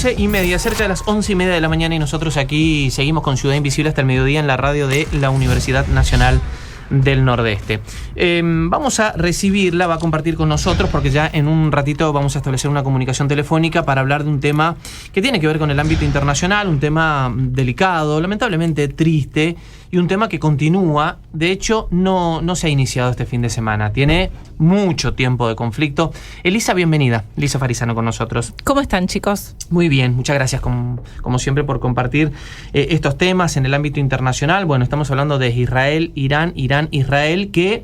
11:30, cerca de las 11:30 de la mañana, y nosotros aquí seguimos con Ciudad Invisible hasta el mediodía en la radio de la Universidad Nacional del Nordeste. Vamos a recibirla, va a compartir con nosotros, porque ya en un ratito vamos a establecer una comunicación telefónica para hablar de un tema que tiene que ver con el ámbito internacional, un tema delicado, lamentablemente triste, y un tema que continúa. De hecho, no se ha iniciado este fin de semana, tiene mucho tiempo de conflicto. Elisa, bienvenida. Elisa Farisano con nosotros. ¿Cómo están, chicos? Muy bien, muchas gracias como siempre por compartir estos temas en el ámbito internacional. Bueno, estamos hablando de Israel, Israel, que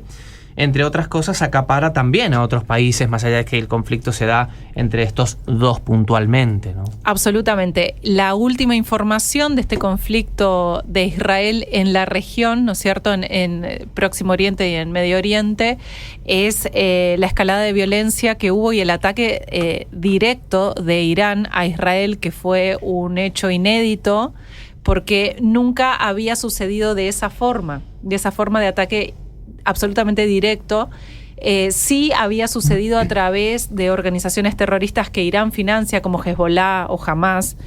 entre otras cosas acapara también a otros países, más allá de que el conflicto se da entre estos dos puntualmente, ¿no? Absolutamente. La última información de este conflicto de Israel en la región, ¿no es cierto?, en Próximo Oriente y en Medio Oriente, es la escalada de violencia que hubo y el ataque directo de Irán a Israel, que fue un hecho inédito, porque nunca había sucedido de esa forma de ataque absolutamente directo. Sí había sucedido a través de organizaciones terroristas que Irán financia, como Hezbollah o Hamas,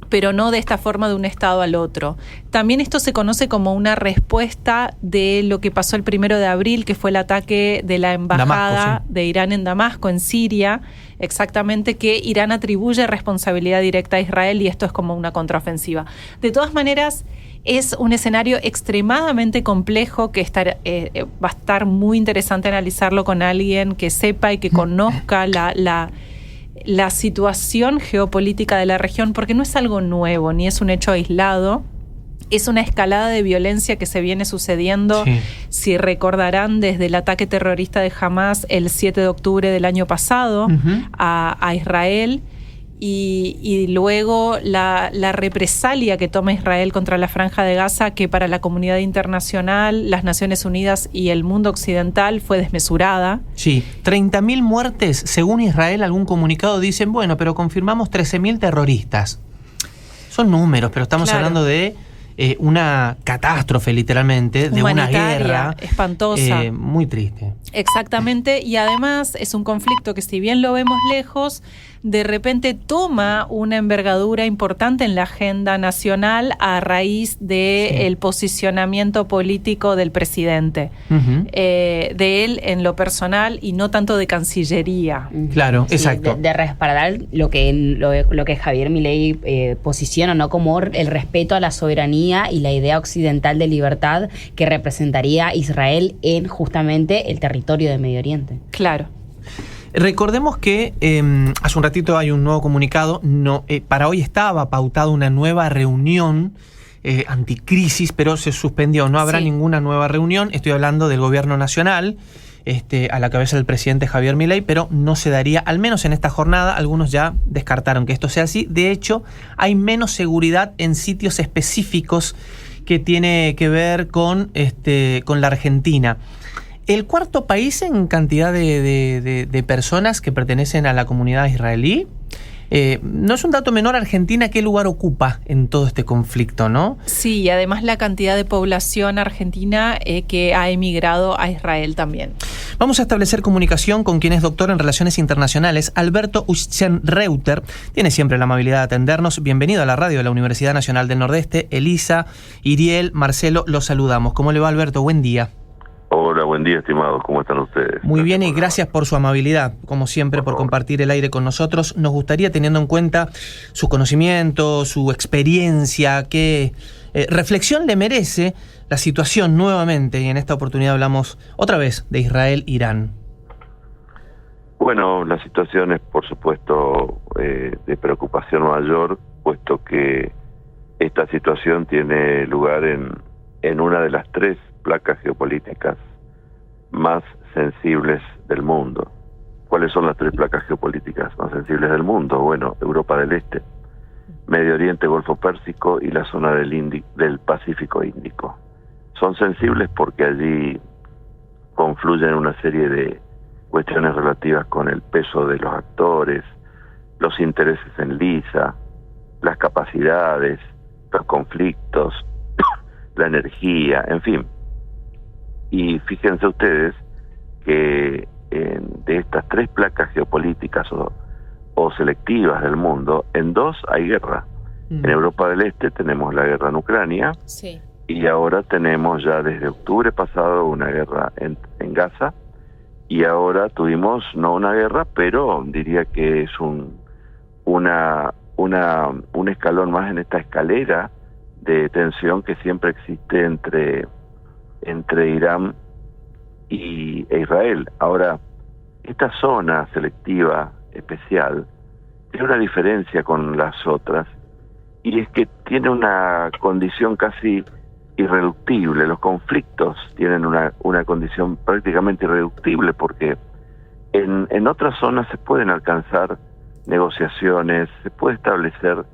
pero no de esta forma de un estado al otro. También esto se conoce como una respuesta de lo que pasó el 1 de abril, que fue el ataque de la embajada Damasco, sí, de Irán en Damasco, en Siria, exactamente, que Irán atribuye responsabilidad directa a Israel, y esto es como una contraofensiva. De todas maneras, es un escenario extremadamente complejo que va a estar muy interesante analizarlo con alguien que sepa y que conozca la situación geopolítica de la región, porque no es algo nuevo, ni es un hecho aislado. Es una escalada de violencia que se viene sucediendo, sí, si recordarán, desde el ataque terrorista de Hamas el 7 de octubre del año pasado a Israel, y luego la represalia que toma Israel contra la Franja de Gaza, que para la comunidad internacional, las Naciones Unidas y el mundo occidental fue desmesurada. Sí, 30.000 muertes, según Israel. Algún comunicado dicen, bueno, pero confirmamos 13.000 terroristas. Son números, pero estamos hablando de una catástrofe, literalmente, de una guerra espantosa, muy triste. Exactamente, y además es un conflicto que, si bien lo vemos lejos, de repente toma una envergadura importante en la agenda nacional a raíz del posicionamiento político del presidente, de él en lo personal y no tanto de Cancillería. Claro, sí, exacto. De respaldar lo que Javier Milei posiciona, ¿no?, como el respeto a la soberanía y la idea occidental de libertad que representaría Israel en justamente el territorio de Medio Oriente. Claro. Recordemos que hace un ratito hay un nuevo comunicado. Para hoy estaba pautada una nueva reunión anticrisis, pero se suspendió. No habrá ninguna nueva reunión. Estoy hablando del gobierno nacional, a la cabeza del presidente Javier Milei, pero no se daría, al menos en esta jornada. Algunos ya descartaron que esto sea así. De hecho, hay menos seguridad en sitios específicos que tiene que ver con la Argentina. El cuarto país en cantidad de personas que pertenecen a la comunidad israelí. No es un dato menor Argentina, qué lugar ocupa en todo este conflicto, ¿no? Sí, y además la cantidad de población argentina que ha emigrado a Israel también. Vamos a establecer comunicación con quien es doctor en Relaciones Internacionales, Alberto Uschenreuter. Tiene siempre la amabilidad de atendernos. Bienvenido a la radio de la Universidad Nacional del Nordeste. Elisa, Iriel, Marcelo, los saludamos. ¿Cómo le va, Alberto? Buen día. Hola, buen día, estimados. ¿Cómo están ustedes? Muy bien, y gracias por su amabilidad, como siempre, por compartir el aire con nosotros. Nos gustaría, teniendo en cuenta su conocimiento, su experiencia, qué reflexión le merece la situación nuevamente, y en esta oportunidad hablamos otra vez de Israel-Irán. Bueno, la situación es, por supuesto, de preocupación mayor, puesto que esta situación tiene lugar en una de las tres placas geopolíticas más sensibles del mundo. ¿Cuáles son las tres placas geopolíticas más sensibles del mundo? Bueno, Europa del Este, Medio Oriente, Golfo Pérsico y la zona del Pacífico Índico. Son sensibles porque allí confluyen una serie de cuestiones relativas con el peso de los actores, los intereses en lisa, las capacidades, los conflictos, la energía, en fin. Y fíjense ustedes que de estas tres placas geopolíticas o selectivas del mundo, en dos hay guerra. En Europa del Este tenemos la guerra en Ucrania, Sí. y ahora tenemos ya desde octubre pasado una guerra en Gaza, y ahora tuvimos no una guerra, pero diría que es un escalón más en esta escalera de tensión que siempre existe entre Irán e Israel. Ahora, esta zona selectiva especial tiene una diferencia con las otras, y es que tiene una condición casi irreductible. Los conflictos tienen una condición prácticamente irreductible, porque en otras zonas se pueden alcanzar negociaciones, se puede establecer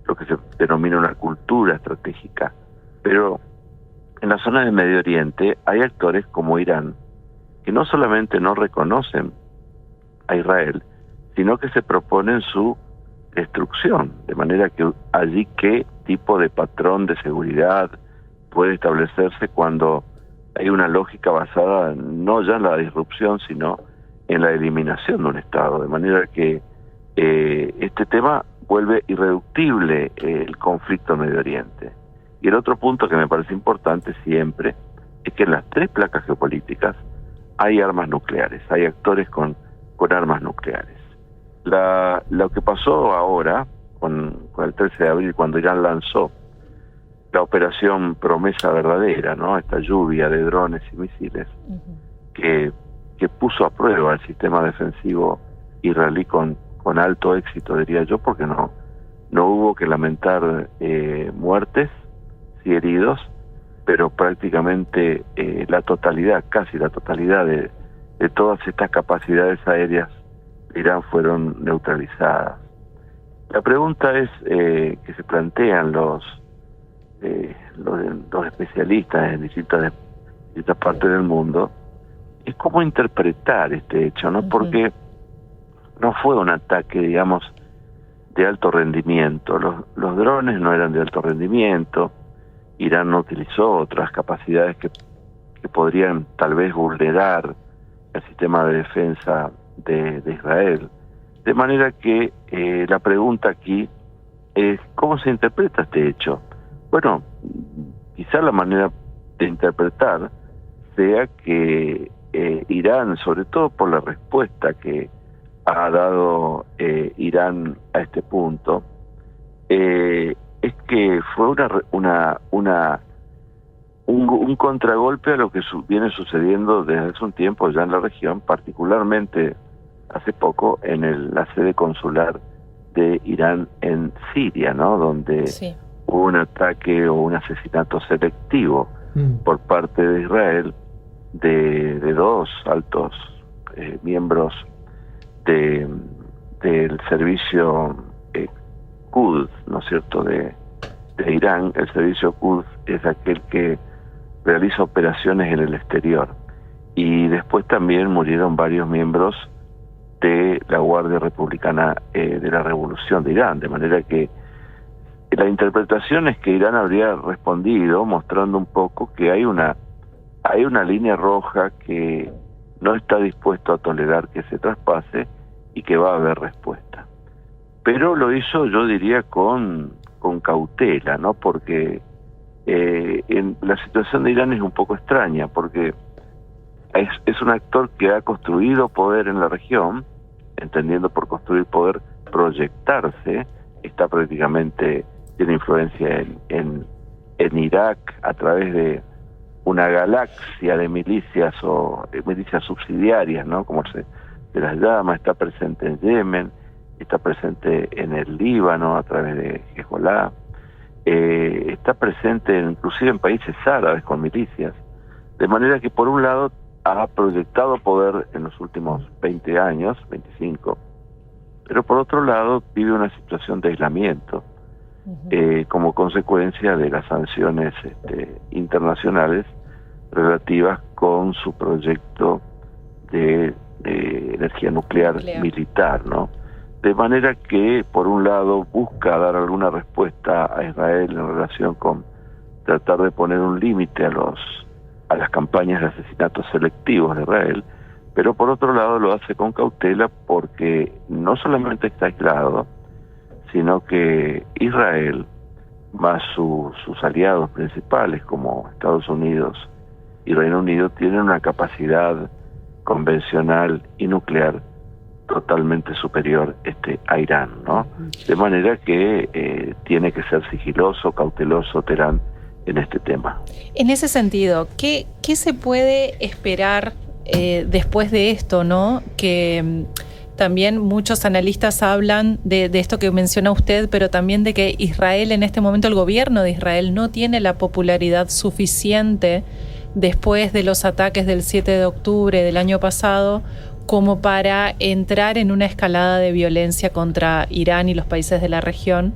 lo que se denomina una cultura estratégica, pero en la zona del Medio Oriente hay actores como Irán, que no solamente no reconocen a Israel, sino que se proponen su destrucción, de manera que allí qué tipo de patrón de seguridad puede establecerse cuando hay una lógica basada no ya en la disrupción, sino en la eliminación de un Estado, de manera que este tema vuelve irreductible el conflicto en Medio Oriente. Y el otro punto que me parece importante siempre es que en las tres placas geopolíticas hay armas nucleares, hay actores con armas nucleares. Lo que pasó ahora, con el 13 de abril, cuando Irán lanzó la operación Promesa Verdadera, ¿no? Esta lluvia de drones y misiles, que puso a prueba el sistema defensivo israelí con alto éxito, diría yo, porque no hubo que lamentar muertes, sí heridos, pero prácticamente casi la totalidad de todas estas capacidades aéreas de Irán fueron neutralizadas. La pregunta es que se plantean los especialistas en distintas partes del mundo, es cómo interpretar este hecho, ¿no? Porque no fue un ataque, digamos, de alto rendimiento. Los drones no eran de alto rendimiento. Irán no utilizó otras capacidades que podrían tal vez vulnerar el sistema de defensa de Israel. De manera que la pregunta aquí es ¿cómo se interpreta este hecho? Bueno, quizá la manera de interpretar sea que Irán, sobre todo por la respuesta que ha dado Irán a este punto, es que fue un contragolpe a lo que viene sucediendo desde hace un tiempo ya en la región, particularmente hace poco en la sede consular de Irán en Siria, ¿no? Donde hubo un ataque o un asesinato selectivo por parte de Israel de dos altos miembros del servicio Quds, ¿no es cierto?, de Irán. El servicio Quds es aquel que realiza operaciones en el exterior, y después también murieron varios miembros de la Guardia Republicana de la Revolución de Irán, de manera que la interpretación es que Irán habría respondido mostrando un poco que hay una línea roja que no está dispuesto a tolerar que se traspase y que va a haber respuesta. Pero lo hizo, yo diría, con cautela, ¿no? Porque la situación de Irán es un poco extraña, porque es un actor que ha construido poder en la región, entendiendo por construir poder proyectarse, está prácticamente, tiene influencia en Irak a través de una galaxia de milicias o milicias subsidiarias, ¿no?, como se las llama. Está presente en Yemen, está presente en el Líbano a través de Hezbollah, está presente inclusive en países árabes con milicias, de manera que por un lado ha proyectado poder en los últimos 20 años, 25, pero por otro lado vive una situación de aislamiento como consecuencia de las sanciones internacionales relativas con su proyecto de energía nuclear militar, ¿no? De manera que, por un lado, busca dar alguna respuesta a Israel en relación con tratar de poner un límite a las campañas de asesinatos selectivos de Israel, pero por otro lado lo hace con cautela porque no solamente está aislado, sino que Israel, más sus aliados principales como Estados Unidos y Reino Unido, tienen una capacidad convencional y nuclear totalmente superior a Irán, ¿no? De manera que tiene que ser sigiloso, cauteloso Teherán en este tema. En ese sentido, ¿qué se puede esperar después de esto, ¿no? Que también muchos analistas hablan de esto que menciona usted, pero también de que Israel, en este momento el gobierno de Israel no tiene la popularidad suficiente después de los ataques del 7 de octubre del año pasado como para entrar en una escalada de violencia contra Irán y los países de la región,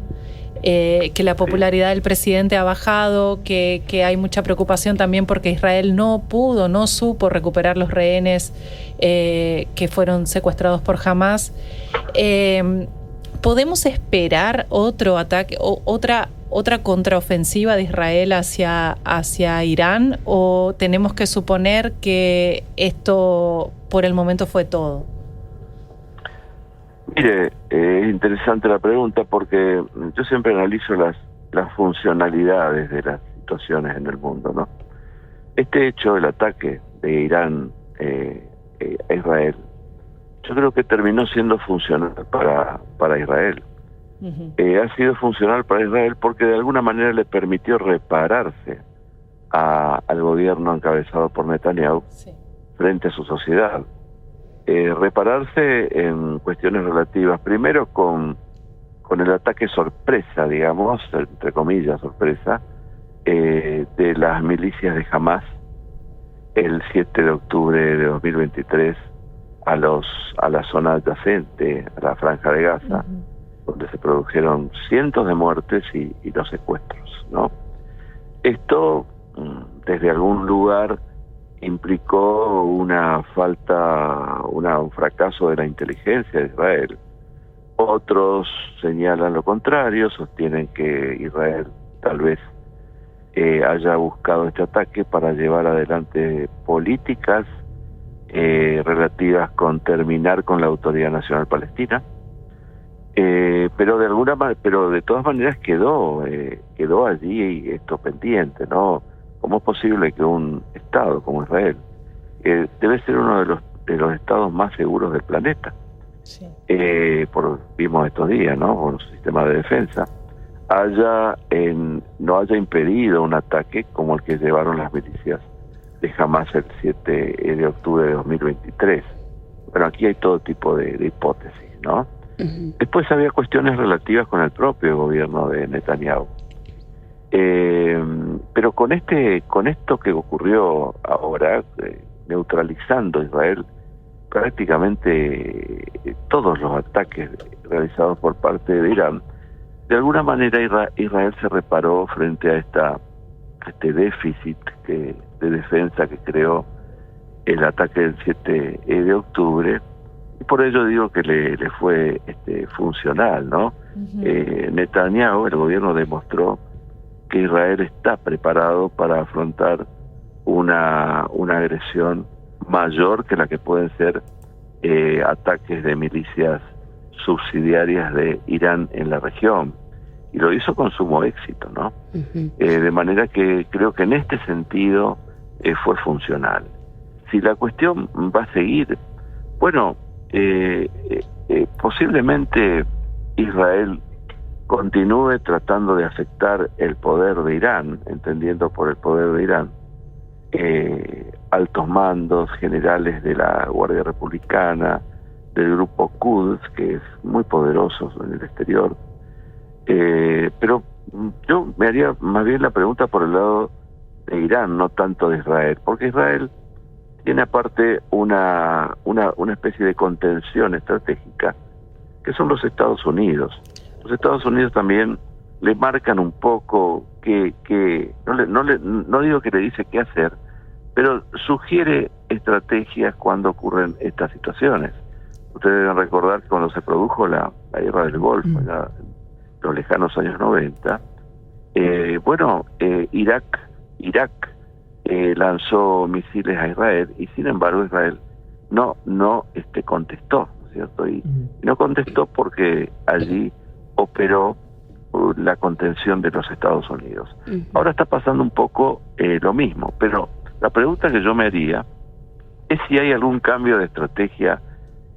que la popularidad del presidente ha bajado, que hay mucha preocupación también porque Israel no supo recuperar los rehenes que fueron secuestrados por Hamás. ¿Podemos esperar otro ataque, otra contraofensiva de Israel hacia Irán, o tenemos que suponer que esto por el momento fue todo? Mire, es interesante la pregunta porque yo siempre analizo las funcionalidades de las situaciones en el mundo, ¿no? Este hecho, el ataque de Irán a Israel, yo creo que terminó siendo funcional para Israel. Uh-huh. Ha sido funcional para Israel porque de alguna manera le permitió repararse al gobierno encabezado por Netanyahu, sí, frente a su sociedad. Repararse en cuestiones relativas, primero con el ataque sorpresa, digamos, entre comillas sorpresa, de las milicias de Hamás el 7 de octubre de 2023 a la zona adyacente, a la Franja de Gaza, uh-huh, donde se produjeron cientos de muertes y los secuestros, ¿no? Esto, desde algún lugar, implicó un fracaso de la inteligencia de Israel. Otros señalan lo contrario, sostienen que Israel tal vez haya buscado este ataque para llevar adelante políticas relativas con terminar con la Autoridad Nacional Palestina, pero de todas maneras quedó allí esto pendiente, ¿no? ¿Cómo es posible que un Estado como Israel, debe ser uno de los estados más seguros del planeta, sí, vimos estos días, ¿no?, por su sistema de defensa, no haya impedido un ataque como el que llevaron las milicias de Hamás el 7 de octubre de 2023? Bueno, aquí hay todo tipo de hipótesis, ¿no? Uh-huh. Después había cuestiones relativas con el propio gobierno de Netanyahu. Pero con esto que ocurrió ahora, neutralizando Israel prácticamente todos los ataques realizados por parte de Irán, de alguna manera Israel se reparó frente a este déficit de defensa que creó el ataque del 7 de octubre, y por ello digo que le fue funcional, ¿no? Uh-huh. Netanyahu, el gobierno, demostró que Israel está preparado para afrontar una agresión mayor que la que pueden ser ataques de milicias subsidiarias de Irán en la región, y lo hizo con sumo éxito, ¿no? Uh-huh. De manera que creo que en este sentido fue funcional. Si la cuestión va a seguir, bueno, posiblemente Israel continúe tratando de afectar el poder de Irán, entendiendo por el poder de Irán altos mandos, generales de la Guardia Republicana, del grupo Quds, que es muy poderoso en el exterior. Pero yo me haría más bien la pregunta por el lado de Irán, no tanto de Israel, porque Israel tiene aparte una especie de contención estratégica, que son los Estados Unidos. Los Estados Unidos también le marcan un poco que no digo que le dice qué hacer, pero sugiere estrategias cuando ocurren estas situaciones. Ustedes deben recordar que cuando se produjo la guerra del Golfo, en los lejanos años 90, Irak lanzó misiles a Israel, y sin embargo Israel no contestó, ¿no es cierto? Y no contestó porque allí operó la contención de los Estados Unidos. Ahora está pasando un poco lo mismo, pero la pregunta que yo me haría es si hay algún cambio de estrategia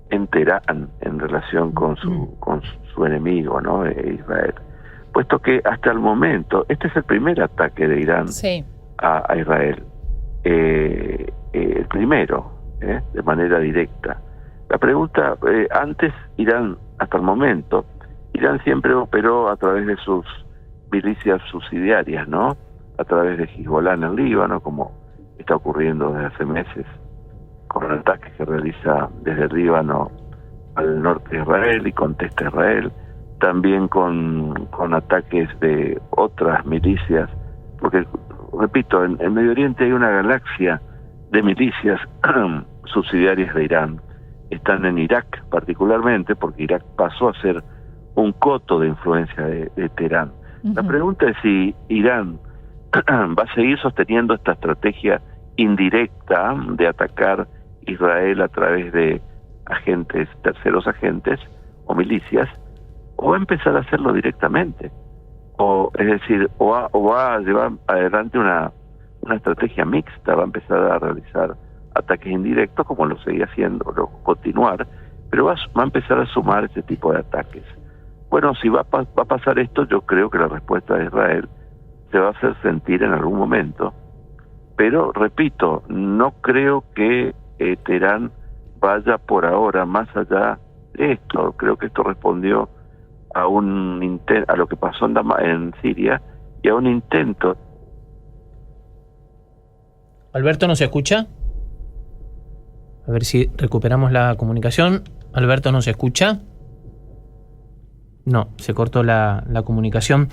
en Teherán en relación con su enemigo, ¿no? Israel. Puesto que hasta el momento, este es el primer ataque de Irán a Israel. El primero, de manera directa. La pregunta, antes Irán, hasta el momento, Irán siempre operó a través de sus milicias subsidiarias, ¿no? A través de Hezbollah en el Líbano, como está ocurriendo desde hace meses, con ataques que realiza desde el Líbano al norte de Israel y contesta Israel, también con ataques de otras milicias, porque, repito, en Medio Oriente hay una galaxia de milicias subsidiarias de Irán. Están en Irak particularmente, porque Irak pasó a ser un coto de influencia de Teherán. La pregunta es si Irán va a seguir sosteniendo esta estrategia indirecta de atacar Israel a través de terceros agentes o milicias, o va a empezar a hacerlo directamente, es decir, o va a llevar adelante una estrategia mixta, va a empezar a realizar ataques indirectos como lo seguía haciendo, continuar, pero va a empezar a sumar ese tipo de ataques. Bueno, si va a pasar esto, yo creo que la respuesta de Israel se va a hacer sentir en algún momento, pero repito, no creo que Teherán vaya por ahora más allá de esto. Creo que esto respondió a a lo que pasó en Siria y a un intento. Alberto, ¿nos escucha? A ver si recuperamos la comunicación. Alberto, ¿nos escucha? No, se cortó la comunicación.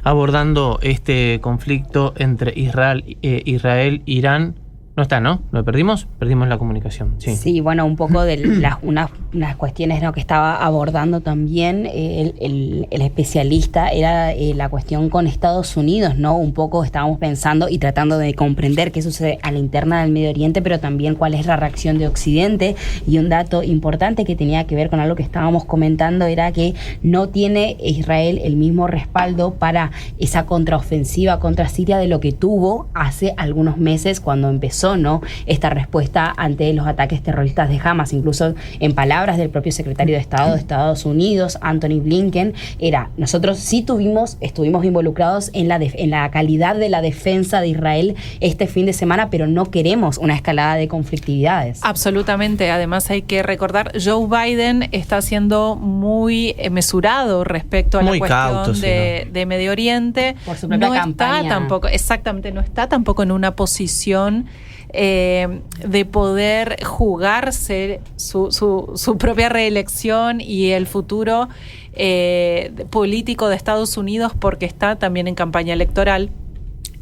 Abordando este conflicto entre Israel e Irán. No está, ¿no? ¿Lo perdimos? Perdimos la comunicación. Sí, bueno, un poco de unas cuestiones, ¿no?, que estaba abordando también el especialista era la cuestión con Estados Unidos, ¿no? Un poco estábamos pensando y tratando de comprender qué sucede a la interna del Medio Oriente, pero también cuál es la reacción de Occidente. Y un dato importante que tenía que ver con algo que estábamos comentando era que no tiene Israel el mismo respaldo para esa contraofensiva contra Siria de lo que tuvo hace algunos meses cuando empezó, ¿no?, esta respuesta ante los ataques terroristas de Hamas. Incluso en palabras del propio secretario de Estado de Estados Unidos, Anthony Blinken, nosotros sí estuvimos involucrados en la calidad de la defensa de Israel este fin de semana, pero no queremos una escalada de conflictividades. Absolutamente. Además hay que recordar, Joe Biden está siendo muy mesurado respecto a la cuestión de Medio Oriente. Por su propia campaña. No está tampoco en una posición de poder jugarse su propia reelección y el futuro político de Estados Unidos, porque está también en campaña electoral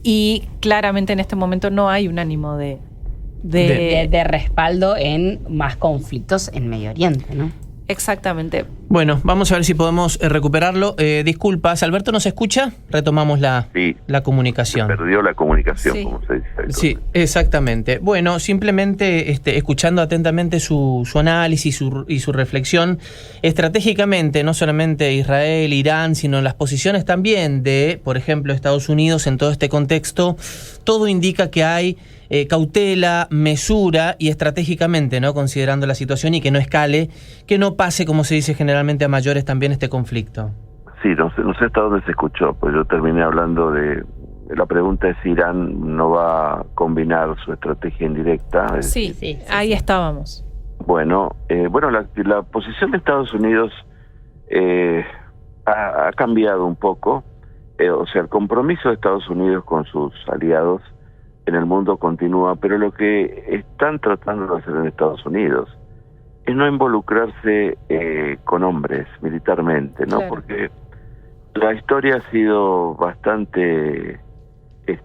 y claramente en este momento no hay un ánimo de respaldo en más conflictos en Medio Oriente, ¿no? Exactamente. Bueno, vamos a ver si podemos recuperarlo. Disculpas, ¿Alberto nos escucha? Retomamos la comunicación. Se perdió la comunicación, como se dice. Sí, exactamente. Bueno, simplemente escuchando atentamente su análisis y su reflexión, estratégicamente, no solamente Israel, Irán, sino las posiciones también de, por ejemplo, Estados Unidos en todo este contexto, todo indica que hay cautela, mesura y estratégicamente, ¿no?, considerando la situación y que no escale, que no pase, como se dice generalmente, a mayores también este conflicto. Sí, no sé hasta dónde se escuchó, pues yo terminé hablando de la pregunta es si Irán no va a combinar su estrategia indirecta. Sí, ahí estábamos. Bueno, la posición de Estados Unidos ha cambiado un poco, o sea, el compromiso de Estados Unidos con sus aliados en el mundo continúa, pero lo que están tratando de hacer en Estados Unidos es no involucrarse con hombres militarmente, ¿no? Claro. Porque la historia ha sido bastante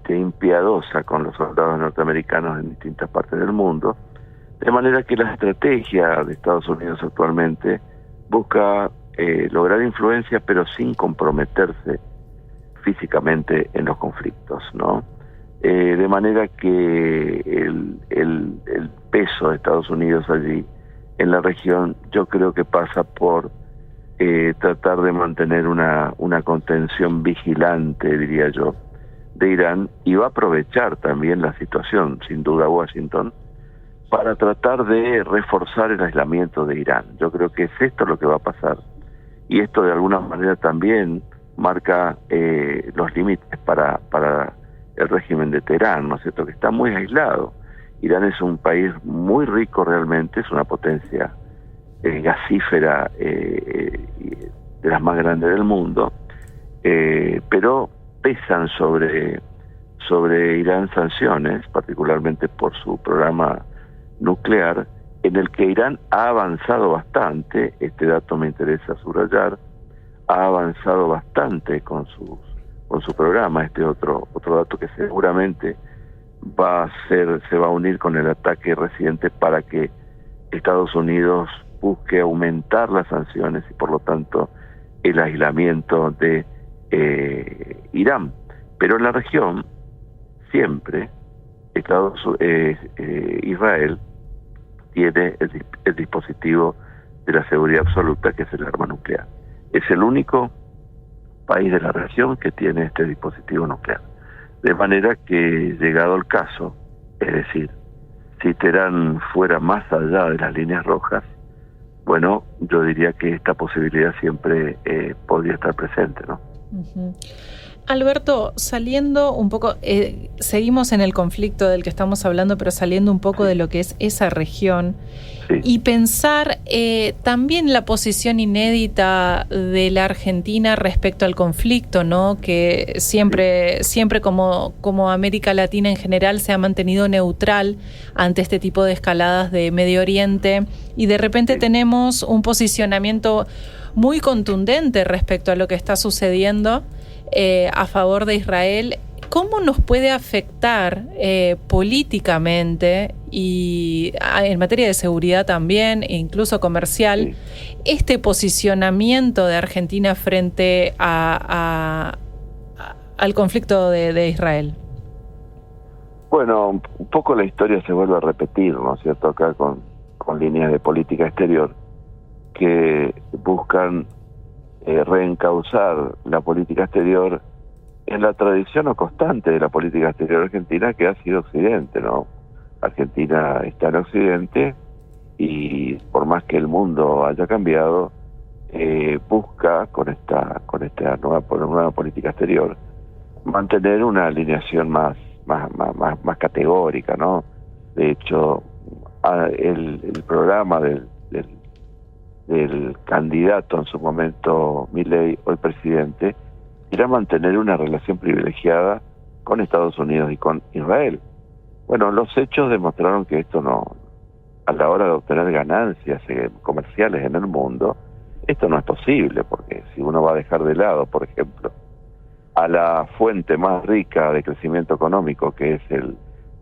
impiadosa con los soldados norteamericanos en distintas partes del mundo, de manera que la estrategia de Estados Unidos actualmente busca lograr influencia, pero sin comprometerse físicamente en los conflictos, ¿no? De manera que peso de Estados Unidos allí en la región, yo creo que pasa por tratar de mantener una contención vigilante, diría yo, de Irán, y va a aprovechar también la situación, sin duda, Washington, para tratar de reforzar el aislamiento de Irán. Yo creo que es esto lo que va a pasar, y esto de alguna manera también marca los límites para el régimen de Teherán, ¿no es cierto?, que está muy aislado. Irán es un país muy rico realmente, es una potencia gasífera de las más grandes del mundo, pero pesan sobre Irán sanciones, particularmente por su programa nuclear, en el que Irán ha avanzado bastante. Este dato me interesa subrayar, ha avanzado bastante con su programa. Este otro dato que seguramente se va a unir con el ataque reciente para que Estados Unidos busque aumentar las sanciones y por lo tanto el aislamiento de Irán. Pero en la región siempre Israel tiene el dispositivo de la seguridad absoluta, que es el arma nuclear. Es el único país de la región que tiene este dispositivo nuclear. De manera que, llegado el caso, es decir, si Teherán fuera más allá de las líneas rojas, bueno, yo diría que esta posibilidad siempre podría estar presente, ¿no? Uh-huh. Alberto, saliendo un poco, seguimos en el conflicto del que estamos hablando, pero saliendo un poco de lo que es esa región, y pensar también la posición inédita de la Argentina respecto al conflicto, ¿no? Que siempre como América Latina en general se ha mantenido neutral ante este tipo de escaladas de Medio Oriente, y de repente tenemos un posicionamiento muy contundente respecto a lo que está sucediendo a favor de Israel. ¿Cómo nos puede afectar políticamente y en materia de seguridad también, e incluso comercial, este posicionamiento de Argentina frente al conflicto de Israel? Bueno, un poco la historia se vuelve a repetir, ¿no es cierto?, acá con líneas de política exterior que buscan reencauzar la política exterior en la tradición o constante de la política exterior argentina, que ha sido Occidente, ¿no? Argentina está en Occidente y por más que el mundo haya cambiado, busca con esta nueva política exterior mantener una alineación más categórica, ¿no? De hecho, el programa del candidato en su momento, Milei, hoy presidente, era mantener una relación privilegiada con Estados Unidos y con Israel. Bueno, los hechos demostraron que esto no, a la hora de obtener ganancias comerciales en el mundo, esto no es posible, porque si uno va a dejar de lado, por ejemplo, a la fuente más rica de crecimiento económico, que es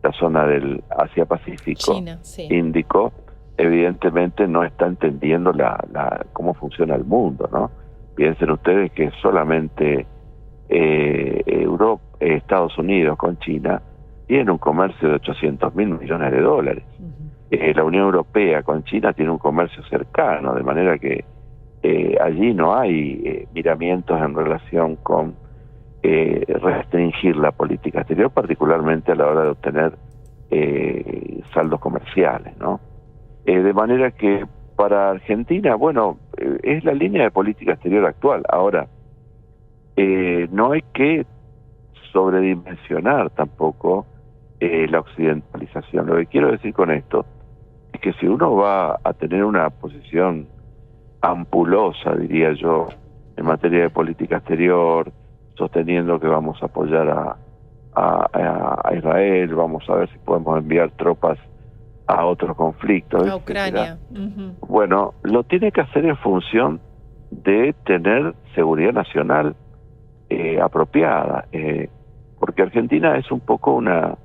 la zona del Asia-Pacífico, China, sí. Índico, evidentemente no está entendiendo cómo funciona el mundo, ¿no? Piensen ustedes que solamente Estados Unidos con China tiene un comercio de 800 mil millones de dólares. Uh-huh. La Unión Europea con China tiene un comercio cercano, de manera que allí no hay miramientos en relación con restringir la política exterior, particularmente a la hora de obtener saldos comerciales, ¿no? De manera que para Argentina, bueno, es la línea de política exterior actual. Ahora, no hay que sobredimensionar tampoco la occidentalización. Lo que quiero decir con esto es que si uno va a tener una posición ampulosa, diría yo, en materia de política exterior, sosteniendo que vamos a apoyar a Israel, vamos a ver si podemos enviar tropas a otros conflictos, a Ucrania. Uh-huh. Bueno, lo tiene que hacer en función de tener seguridad nacional apropiada, porque Argentina es un poco una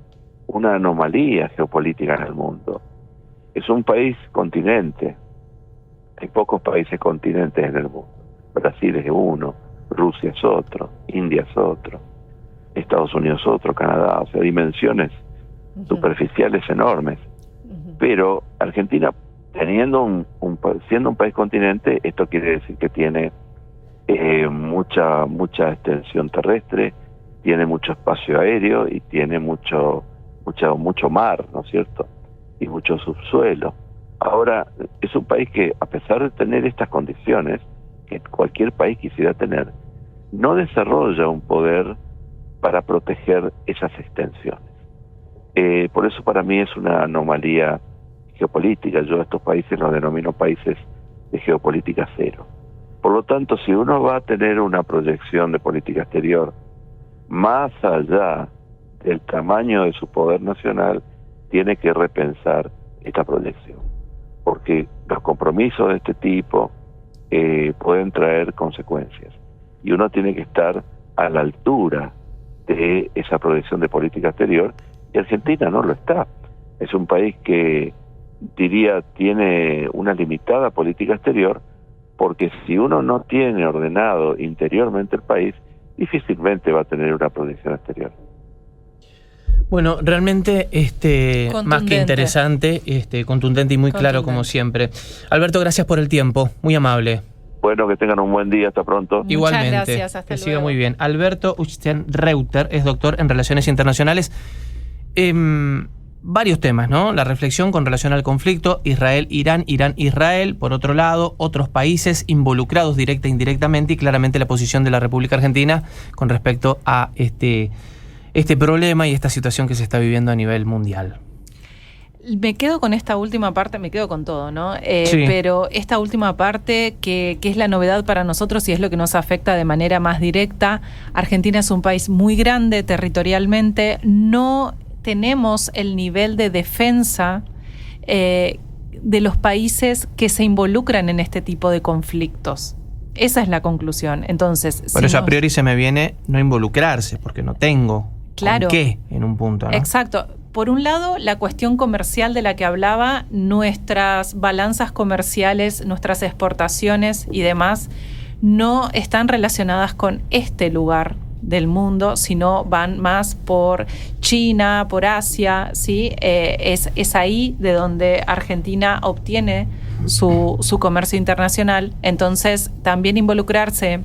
anomalía geopolítica en el mundo. Es un país continente, hay pocos países continentes en el mundo. Brasil es uno, Rusia es otro, India es otro, Estados Unidos es otro, Canadá, o sea, dimensiones superficiales enormes. pero Argentina, teniendo siendo un país continente, esto quiere decir que tiene mucha extensión terrestre, tiene mucho espacio aéreo y tiene mucho mar, ¿no es cierto? Y mucho subsuelo. Ahora, es un país que, a pesar de tener estas condiciones, que cualquier país quisiera tener, no desarrolla un poder para proteger esas extensiones. Por eso para mí es una anomalía geopolítica. Yo a estos países los denomino países de geopolítica cero. Por lo tanto, si uno va a tener una proyección de política exterior más allá del tamaño de su poder nacional, tiene que repensar esta proyección, porque los compromisos de este tipo pueden traer consecuencias, y uno tiene que estar a la altura de esa proyección de política exterior, y Argentina no lo está. Es un país que, diría, tiene una limitada política exterior, porque si uno no tiene ordenado interiormente el país, difícilmente va a tener una proyección exterior. Bueno, realmente más que interesante, contundente y muy claro como siempre. Alberto, gracias por el tiempo, muy amable. Bueno, que tengan un buen día, hasta pronto. Igualmente. Muchas gracias, hasta que luego. siga muy bien. Alberto Uchten-Reuter es doctor en Relaciones Internacionales. Varios temas, ¿no? La reflexión con relación al conflicto, Israel-Irán, Irán-Israel, por otro lado, otros países involucrados directa e indirectamente, y claramente la posición de la República Argentina con respecto a este problema y esta situación que se está viviendo a nivel mundial. Me quedo con esta última parte, me quedo con todo, ¿no? Sí. Pero esta última parte que es la novedad para nosotros y es lo que nos afecta de manera más directa. Argentina es un país muy grande territorialmente, no tenemos el nivel de defensa de los países que se involucran en este tipo de conflictos. Esa es la conclusión. Entonces, Por eso a priori se me viene no involucrarse, porque no tengo claro, con qué en un punto, ¿no? Exacto. Por un lado, la cuestión comercial de la que hablaba, nuestras balanzas comerciales, nuestras exportaciones y demás, no están relacionadas con este lugar del mundo, sino van más por China, por Asia, ¿sí? Es ahí de donde Argentina obtiene su comercio internacional. Entonces, también involucrarse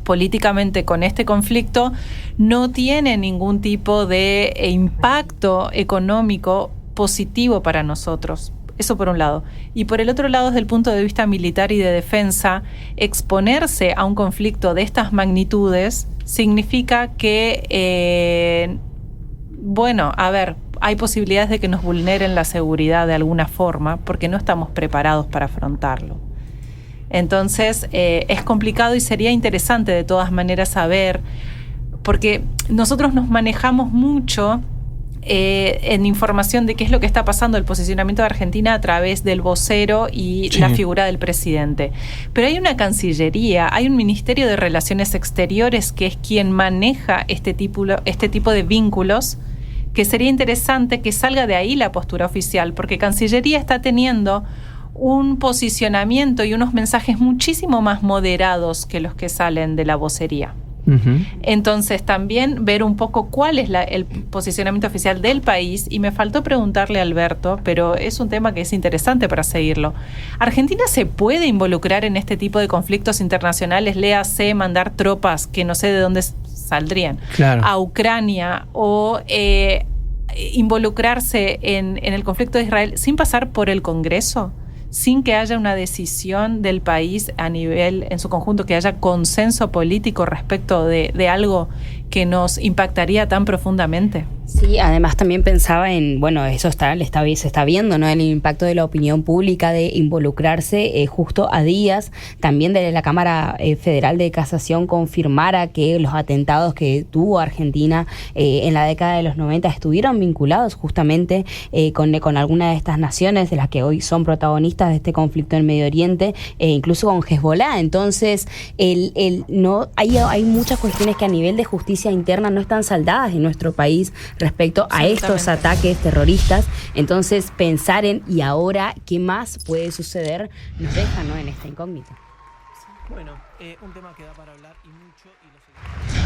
políticamente con este conflicto no tiene ningún tipo de impacto económico positivo para nosotros. Eso por un lado. Y por el otro lado, desde el punto de vista militar y de defensa, exponerse a un conflicto de estas magnitudes significa que, hay posibilidades de que nos vulneren la seguridad de alguna forma porque no estamos preparados para afrontarlo. Entonces, es complicado y sería interesante de todas maneras saber, porque nosotros nos manejamos mucho en información de qué es lo que está pasando, el posicionamiento de Argentina a través del vocero y la figura del presidente. Pero hay una Cancillería, hay un Ministerio de Relaciones Exteriores que es quien maneja este tipo de vínculos, que sería interesante que salga de ahí la postura oficial, porque Cancillería está teniendo un posicionamiento y unos mensajes muchísimo más moderados que los que salen de la vocería. Uh-huh. Entonces también ver un poco cuál es el posicionamiento oficial del país, y me faltó preguntarle a Alberto, pero es un tema que es interesante para seguirlo. ¿Argentina se puede involucrar en este tipo de conflictos internacionales? Léase mandar tropas que no sé de dónde saldrían, claro, a Ucrania, o involucrarse en el conflicto de Israel sin pasar por el Congreso, sin que haya una decisión del país a nivel, en su conjunto, que haya consenso político respecto de algo que nos impactaría tan profundamente. Sí, además también pensaba en, eso se está viendo, ¿no? El impacto de la opinión pública de involucrarse justo a días. También de la Cámara Federal de Casación confirmara que los atentados que tuvo Argentina en la década de los 90 estuvieron vinculados justamente con alguna de estas naciones de las que hoy son protagonistas de este conflicto en Medio Oriente, incluso con Hezbollah. Entonces, hay muchas cuestiones que a nivel de justicia interna no están saldadas en nuestro país respecto a estos ataques terroristas. Entonces, pensar en ¿y ahora qué más puede suceder? Nos deja, ¿no?, en esta incógnita. Bueno, un tema que da para hablar y mucho, y lo